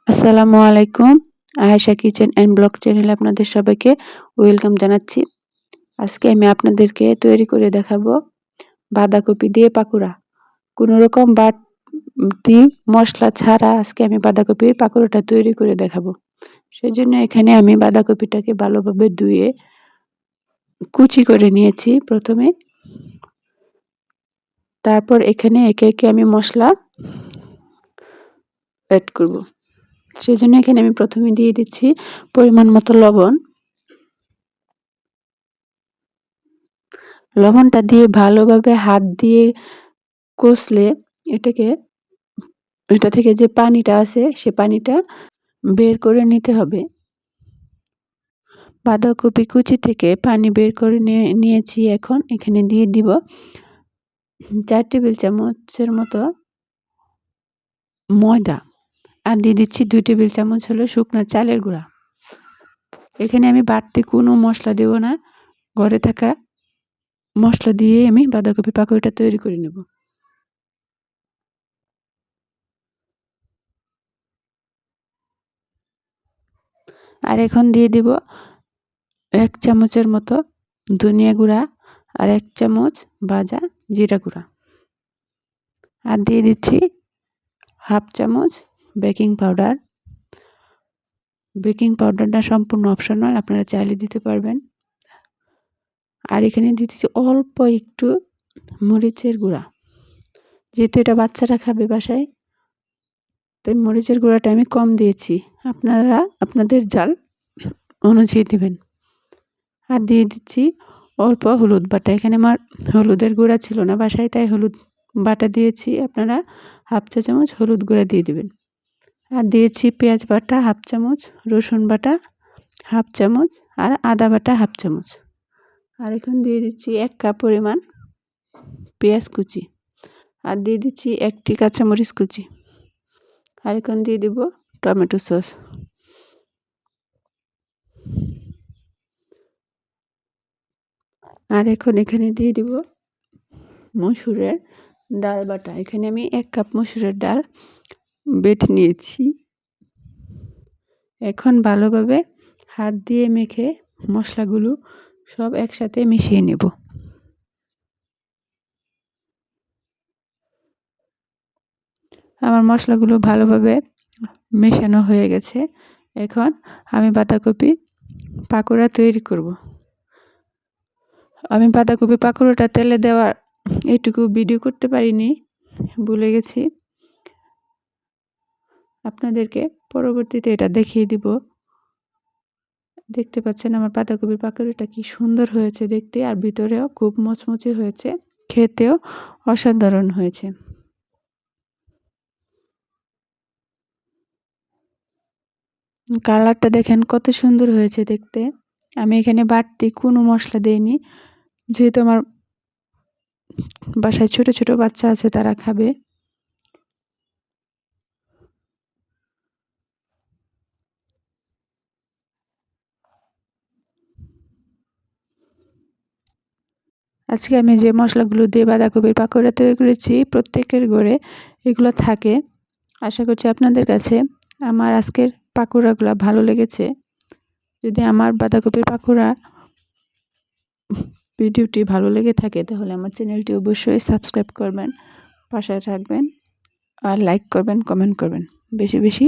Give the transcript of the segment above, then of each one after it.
আসসালামু আলাইকুম। Ayesha kitchen and blog চ্যানেলে আপনাদের সবাইকে ওয়েলকাম জানাচ্ছি। আজকে আমি আপনাদেরকে তৈরি করে দেখাবো বাঁধাকপি দিয়ে পাকোড়া। কোনো রকম বাড়তি মশলা ছাড়া আজকে আমি বাঁধাকপির পাকোড়াটা তৈরি করে দেখাবো। সেজন্য এখানে আমি বাঁধাকপিটাকে ভালোভাবে ধুয়ে কুচি করে নিয়েছি প্রথমে। তারপর এখানে একে একে আমি মশলা অ্যাড করব। সেজন্য এখানে আমি প্রথমে দিয়ে দিচ্ছি পরিমাণ মতো লবণ। লবণটা দিয়ে ভালোভাবে হাত দিয়ে কষলে এটা থেকে যে পানিটা আছে সে পানিটা বের করে নিতে হবে। বাঁধাকপি কুচি থেকে পানি বের করে নিয়েছি। এখন এখানে দিয়ে দিব 4 টেবিল চামচের মতো ময়দা, আর দিয়ে দিচ্ছি 2 টেবিল চামচ হলো শুকনো চালের গুঁড়া। এখানে আমি বাড়তি কোনো মশলা দেব না, ঘরে থাকা মশলা দিয়ে আমি বাঁধাকপি পাকোড়াটা তৈরি করে নেব। আর এখন দিয়ে দিব 1 চামচের মতো ধনিয়া গুঁড়া আর 1 চামচ ভাজা জিরা গুঁড়া, আর দিয়ে দিচ্ছি 1/2 চামচ বেকিং পাউডার। বেকিং পাউডারটা সম্পূর্ণ অপশনাল, আপনারা চাইলে দিতে পারবেন। আর এখানে দিয়ে দিচ্ছি অল্প একটু মরিচের গুঁড়া, যেহেতু এটা বাচ্চারা খাবে বাসায়, তাই মরিচের গুঁড়াটা আমি কম দিয়েছি, আপনারা আপনাদের ঝাল অনুযায়ী দিবেন। আর দিয়ে দিচ্ছি অল্প হলুদ বাটা। এখানে আমার হলুদের গুঁড়া ছিল না বাসায়, তাই হলুদ বাটা দিয়েছি। আপনারা 1/2 চা চামচ হলুদ গুঁড়া দিয়ে দিবেন। আর দিয়েছি পেঁয়াজ বাটা 1/2 চামচ, রসুন বাটা 1/2 চামচ, আর আদা বাটা 1/2 চামচ। আর এখন দিয়ে দিচ্ছি 1 কাপ পরিমাণ পেঁয়াজ কুচি, আর দিয়ে দিচ্ছি 1টি কাঁচামরিচ কুচি। আর এখন দিয়ে দিব টমেটো সস। আর এখন এখানে দিয়ে দিব মসুরের ডাল বাটা। এখানে আমি 1 কাপ মসুরের ডাল বেটে নিয়েছি। এখন ভালোভাবে হাত দিয়ে মেখে মশলাগুলো সব একসাথে মিশিয়ে নেব। আমার মশলাগুলো ভালোভাবে মেশানো হয়ে গেছে। এখন আমি বাঁধাকপি পাকোড়া তৈরি করব। আমি বাঁধাকপি পাকোড়াটা তেলে দেওয়ার এইটুকু ভিডিও করতে পারিনি, ভুলে গেছি। আপনাদেরকে পরবর্তীতে এটা দেখিয়ে দিব। দেখতে পাচ্ছেন আমার বাঁধাকপির পাকোড়াটা কি সুন্দর হয়েছে দেখতে, আর ভিতরেও খুব মচমচে হয়েছে, খেতেও অসাধারণ হয়েছে। কালারটা দেখেন কত সুন্দর হয়েছে দেখতে। আমি এখানে বাড়তি কোনো মশলা দেইনি, যেহেতু আমার বাসায় ছোট ছোট বাচ্চা আছে, তারা খাবে। আজকে আমি যে মশলাগুলো দিয়ে বাঁধাকপির পাকোড়া তৈরি করেছি, প্রত্যেকের ঘরে এগুলো থাকে। আশা করছি আপনাদের কাছে আমার আজকের পাকোড়াগুলো ভালো লেগেছে। যদি আমার বাঁধাকপির পাকোড়া ভিডিওটি ভালো লেগে থাকে, তাহলে আমার চ্যানেলটি অবশ্যই সাবস্ক্রাইব করবেন, পাশে থাকবেন, আর লাইক করবেন, কমেন্ট করবেন, বেশি বেশি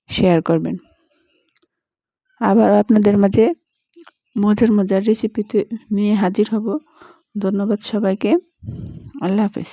শেয়ার করবেন। আবার আপনাদের মাঝে মজার মজার রেসিপি নিয়ে হাজির হব। ধন্যবাদ সবাইকে। আল্লাহ হাফেজ।